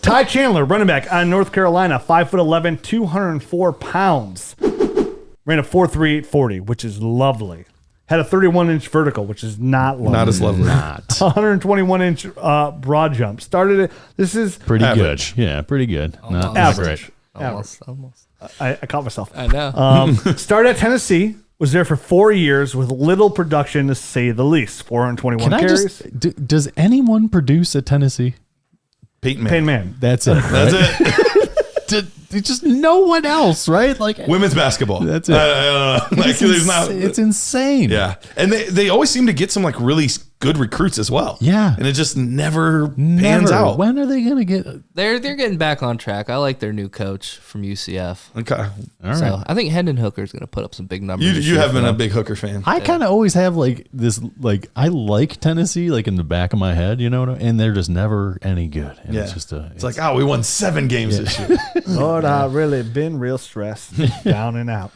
Ty Chandler, running back out of North Carolina, 5'11", 204 pounds. Ran a 4.38 40, which is lovely. Had a 31-inch vertical, which is not lovely. Not as lovely. Not. 121-inch broad jump. Started it. This is Pretty average. good. Yeah, pretty good. Not average. great. Almost. I caught myself. I know. Started at Tennessee. Was there for 4 years with little production, to say the least. 421 carries. Does anyone produce at Tennessee? Peyton Payne Man. Man. That's it. That's it. Just no one else, right? Like Women's basketball. That's it. I don't know. Like, it's insane. Yeah. And they always seem to get some like really good recruits as well. Yeah. And it just never pans out. When are they going to get? They're getting back on track. I like their new coach from UCF. Okay. All right. So I think Hendon Hooker is going to put up some big numbers. You have been a big Hooker fan. I kind of always have like this, like I like Tennessee, like in the back of my head, you know, and they're just never any good. And Yeah. it's just it's like, we won 7 games this year. Lord, I've really been real stressed, down and out.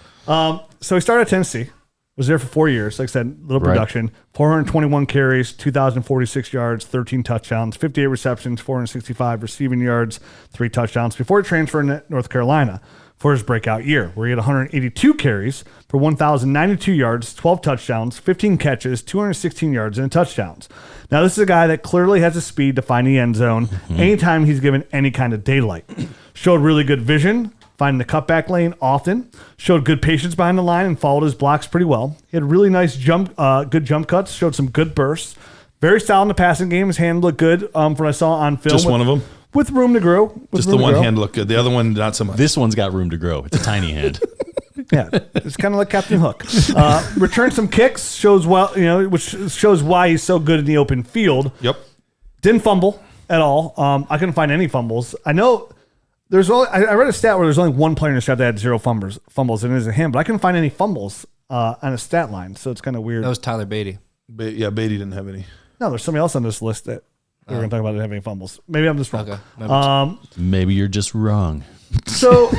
So he started at Tennessee. Was there for 4 years. Like I said, little production. 421 carries, 2,046 yards, 13 touchdowns, 58 receptions, 465 receiving yards, 3 touchdowns before transferring to North Carolina for his breakout year, where he had 182 carries for 1,092 yards, 12 touchdowns, 15 catches, 216 yards, and touchdowns. Now, this is a guy that clearly has the speed to find the end zone anytime he's given any kind of daylight. Showed really good vision, finding the cutback lane often. Showed good patience behind the line and followed his blocks pretty well. He had really nice good jump cuts. Showed some good bursts. Very solid in the passing game. His hand looked good from what I saw on film. Just one of them? With room to grow. Just the one hand looked good. The other one, not so much. this one's got room to grow. It's a tiny hand. Yeah, it's kind of like Captain Hook. Returned some kicks. Shows which shows why he's so good in the open field. Yep. Didn't fumble at all. I couldn't find any fumbles. I know there's only, I read a stat where there's only one player in the stat that had 0 fumbles, and it isn't him. But I couldn't find any fumbles on a stat line, so it's kind of weird. That was Tyler Beatty. Beatty didn't have any. No, there's somebody else on this list that we're going to talk about that didn't have any fumbles. Maybe I'm just wrong. Okay. Maybe you're just wrong. So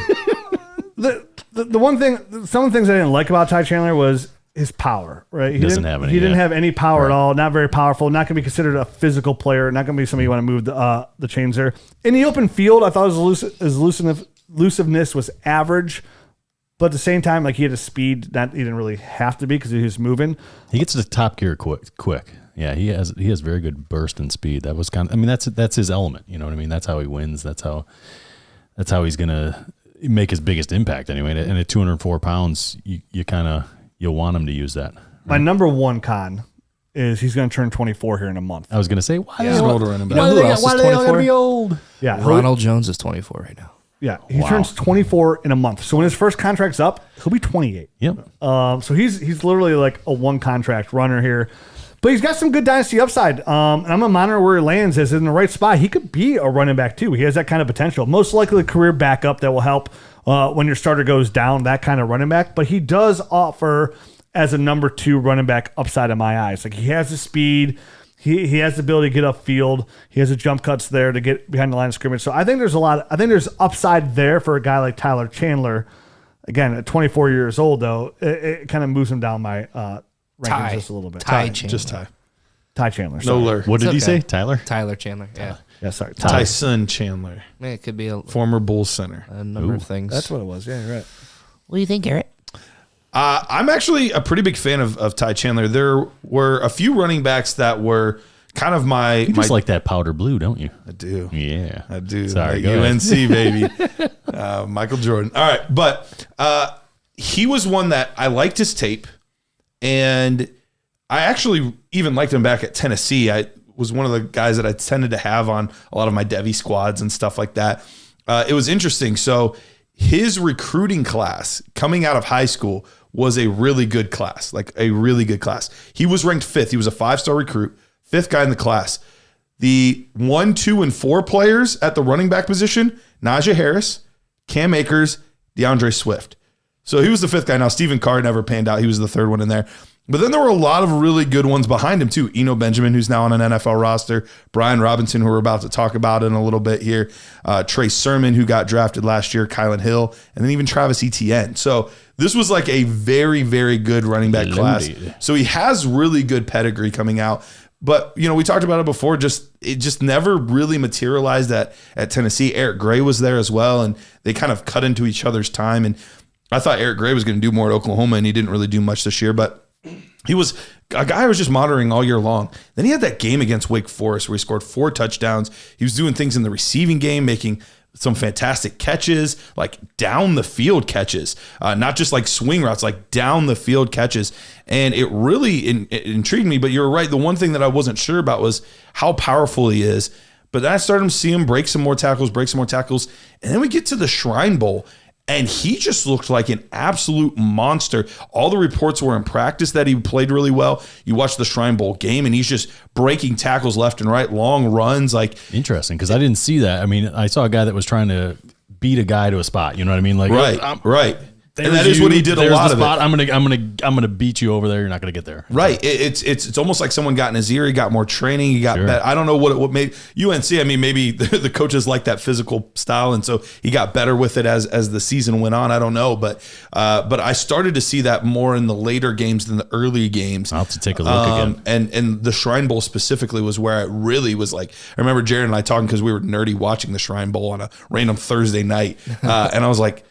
the one thing, some of the things I didn't like about Ty Chandler was his power, right? He Doesn't have any, He didn't yeah. have any power at all. Not very powerful. Not going to be considered a physical player. Not going to be somebody you want to move the chains there. In the open field, I thought his elusiveness was average, but at the same time, like he had a speed that he didn't really have to be because he was moving. He gets to top gear quick. Yeah, he has very good burst and speed. That was kind of, I mean, that's his element. You know what I mean? That's how he wins. That's how he's gonna make his biggest impact anyway. And at 204 pounds, you'll want him to use that. Right? My number one con is he's going to turn 24 here in a month. I was gonna say, why He's an older running back. You know who else why is do they all gotta 24? be old? Yeah, Ronald Jones is 24 right now. Yeah, he Wow. turns 24 in a month. So when his first contract's up, he'll be 28. Yep. So he's literally like a one contract runner here, but he's got some good dynasty upside. And I'm gonna monitor where he lands. As in the right spot, he could be a running back too. He has that kind of potential. Most likely a career backup that will help when your starter goes down. That kind of running back, but he does offer as a number 2 running back upside in my eyes. Like he has the speed. He has the ability to get upfield. He has the jump cuts there to get behind the line of scrimmage. So I think there's upside there for a guy like Tyler Chandler. Again, at 24 years old, though, it kind of moves him down my rankings just a little bit. Ty Chandler. Just Ty. Ty Chandler. No Sorry. lure. What did he okay. say, Tyler? Tyler Chandler. Yeah. Yeah, sorry. Tyson Chandler, Man, it could be a former Bulls center. number of things. That's what it was. Yeah, you're right. What do you think, Garrett? I'm actually a pretty big fan of Ty Chandler. There were a few running backs that were kind of You just like that powder blue, don't you? I do. Yeah. I do. Sorry, Like go ahead. UNC, baby. Michael Jordan. All right. But he was one that I liked his tape. And I actually even liked him back at Tennessee. I was one of the guys that I tended to have on a lot of my Devy squads and stuff like that. It was interesting. So his recruiting class coming out of high school was a really good class, like a really good class. He was ranked 5th. He was a 5-star recruit, 5th guy in the class. The 1, 2, and 4 players at the running back position, Najee Harris, Cam Akers, DeAndre Swift. So he was the 5th guy. Now, Stephen Carr never panned out. He was the 3rd one in there. But then there were a lot of really good ones behind him, too. Eno Benjamin, who's now on an NFL roster. Brian Robinson, who we're about to talk about in a little bit here. Trey Sermon, who got drafted last year. Kylan Hill. And then even Travis Etienne. So this was like a very, very good running back class. So he has really good pedigree coming out. But, we talked about it before. It just never really materialized at Tennessee. Eric Gray was there as well, and they kind of cut into each other's time. And I thought Eric Gray was going to do more at Oklahoma, and he didn't really do much this year. But he was a guy I was just monitoring all year long. Then he had that game against Wake Forest where he scored 4 touchdowns. He was doing things in the receiving game, making some fantastic catches, like down the field catches, not just like swing routes, like down the field catches. And it really it intrigued me. But you're right. The one thing that I wasn't sure about was how powerful he is. But then I started to see him break some more tackles. And then we get to the Shrine Bowl. And he just looked like an absolute monster. All the reports were in practice that he played really well. You watch the Shrine Bowl game, and he's just breaking tackles left and right, long runs. Like interesting, because I didn't see that. I mean, I saw a guy that was trying to beat a guy to a spot. You know what I mean? Like right. And that is what he did a lot of spot. I'm gonna beat you over there. You're not gonna get there. Right. It's almost like someone got in his ear. He got more training. He got better. I don't know what made UNC. I mean, maybe the coaches like that physical style, and so he got better with it as the season went on. I don't know, but I started to see that more in the later games than the early games. I'll have to take a look again. And the Shrine Bowl specifically was where it really was like. I remember Jared and I talking because we were nerdy watching the Shrine Bowl on a random Thursday night, and I was like,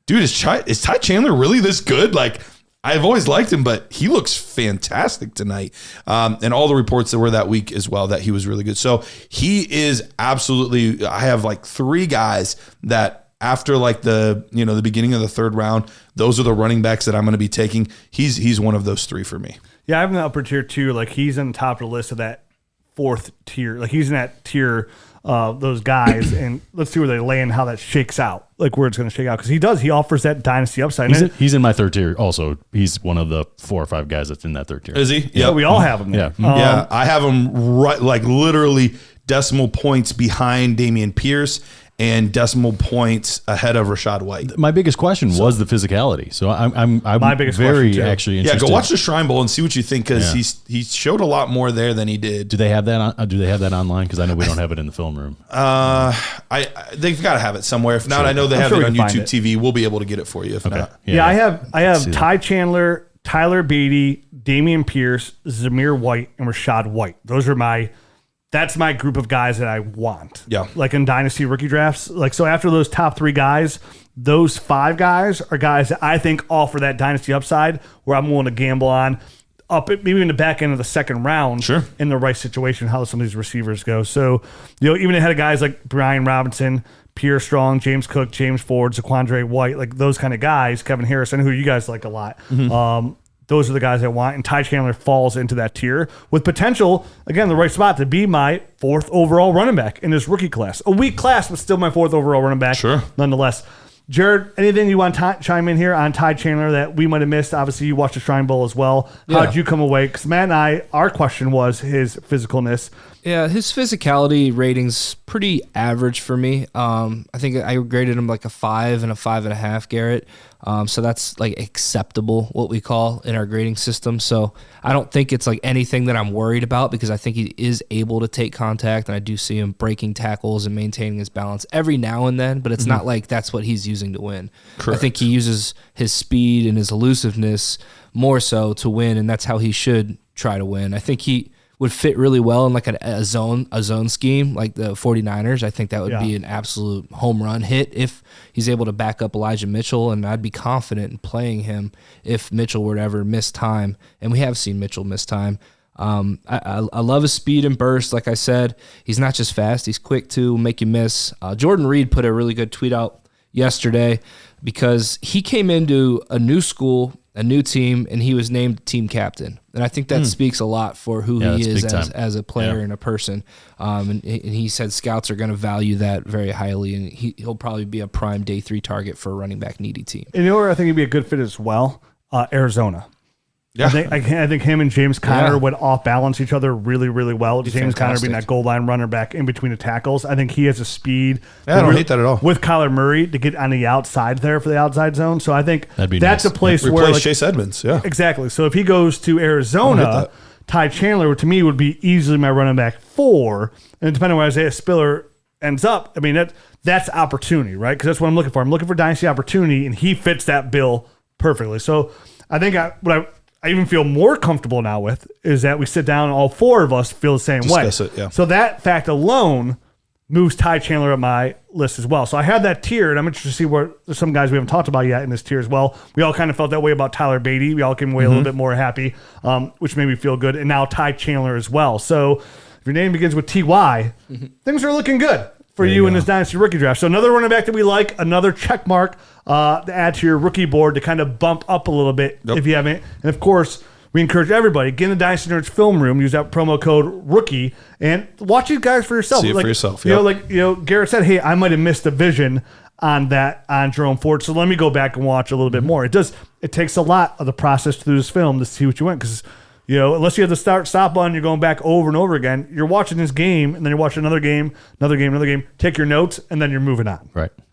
dude, is Ty Chandler really this good? Like, I've always liked him, but he looks fantastic tonight. And all the reports that were that week as well, that he was really good. So he is absolutely, I have like 3 guys that after like the beginning of the 3rd round, those are the running backs that I'm going to be taking. He's one of those 3 for me. Yeah, I have him in the upper tier too. Like, he's on the top of the list of that 4th tier. Like, he's in that tier, those guys, and let's see where they land, how that shakes out, like where it's going to shake out, because he offers that dynasty upside. He's in my 3rd tier also. He's one of the 4 or 5 guys that's in that 3rd tier. Is he? Yeah, we all have him there. Yeah. I have him right, like literally decimal points behind Dameon Pierce and decimal points ahead of Rashad White. My biggest question was the physicality. So I'm my biggest very question, actually Yeah, interested. go watch the Shrine Bowl and see what you think, because he showed a lot more there than he did. Do they have that? Do they have that online? Because I know we don't have it in the film room. They've got to have it somewhere. If not, I know they have it on YouTube TV. We'll be able to get it for you. If not, yeah, I have Ty Chandler, Tyler Beatty, Dameon Pierce, Zamir White, and Rashad White. That's my group of guys that I want. Yeah. Like in Dynasty rookie drafts. Like, so after those top 3 guys, those 5 guys are guys that I think offer that Dynasty upside where I'm willing to gamble on up at maybe in the back end of the 2nd round. Sure. In the right situation, how some of these receivers go. So, even ahead of guys like Brian Robinson, Pierre Strong, James Cook, James Ford, Zaquandre White, like those kind of guys, Kevin Harrison, who you guys like a lot. Mm-hmm. Those are the guys I want, and Ty Chandler falls into that tier with potential, again, the right spot to be my 4th overall running back in this rookie class. A weak class, but still my 4th overall running back. Sure. Nonetheless. Jared, anything you want to chime in here on Ty Chandler that we might have missed? Obviously, you watched the Shrine Bowl as well. How did you come away? Because Matt and I, our question was his physicalness. Yeah, his physicality rating's pretty average for me. I think I graded him like a 5 and a 5.5, Garrett. So that's like acceptable, what we call in our grading system. So I don't think it's like anything that I'm worried about, because I think he is able to take contact, and I do see him breaking tackles and maintaining his balance every now and then, but it's not like that's what he's using to win. Correct. I think he uses his speed and his elusiveness more so to win, and that's how he should try to win. I think he would fit really well in like a zone scheme like the 49ers. I think that would be an absolute home run hit if he's able to back up Elijah Mitchell, and I'd be confident in playing him if Mitchell were to ever miss time, and we have seen Mitchell miss time. I love his speed and burst. Like I said, he's not just fast, he's quick too, make you miss. Jordan Reed put a really good tweet out yesterday because he came into a new school, a new team, and he was named team captain. And I think that speaks a lot for who he is as a player and a person. And he said scouts are going to value that very highly, and he'll probably be a prime day 3 target for a running back needy team. And you know where I think he'd be a good fit as well? Arizona. Yeah. I think him and James Conner would off-balance each other really, really well. James Conner being that goal line runner back in between the tackles. I think he has a speed. Yeah, I don't hate that at all. With Kyler Murray to get on the outside there for the outside zone. So I think that's nice. a place where... Replace Chase Edmonds, Exactly. So if he goes to Arizona, Ty Chandler, to me, would be easily my running back 4. And depending on where Isaiah Spiller ends up, I mean, that's opportunity, right? Because that's what I'm looking for. I'm looking for dynasty opportunity, and he fits that bill perfectly. So I think I even feel more comfortable now with is that we sit down and all four of us feel the same way. Discuss it, yeah. So that fact alone moves Ty Chandler up my list as well. So I had that tier, and I'm interested to see where there's some guys we haven't talked about yet in this tier as well. We all kind of felt that way about Tyler Beatty. We all came away a little bit more happy, which made me feel good. And now Ty Chandler as well. So if your name begins with TY, things are looking good for you in this Dynasty rookie draft. So another running back that we like, another check mark to add to your rookie board to kind of bump up a little bit if you haven't. And of course, we encourage everybody, get in the Dynasty Nerds film room, use that promo code ROOKIE, and watch these guys for yourself. See it for yourself. You know, Garrett said, hey, I might have missed a vision on Jerome Ford, so let me go back and watch a little bit more. It takes a lot of the process through this film to see what you went, because unless you have the stop button, you're going back over and over again. You're watching this game, and then you're watching another game. Take your notes, and then you're moving on. Right.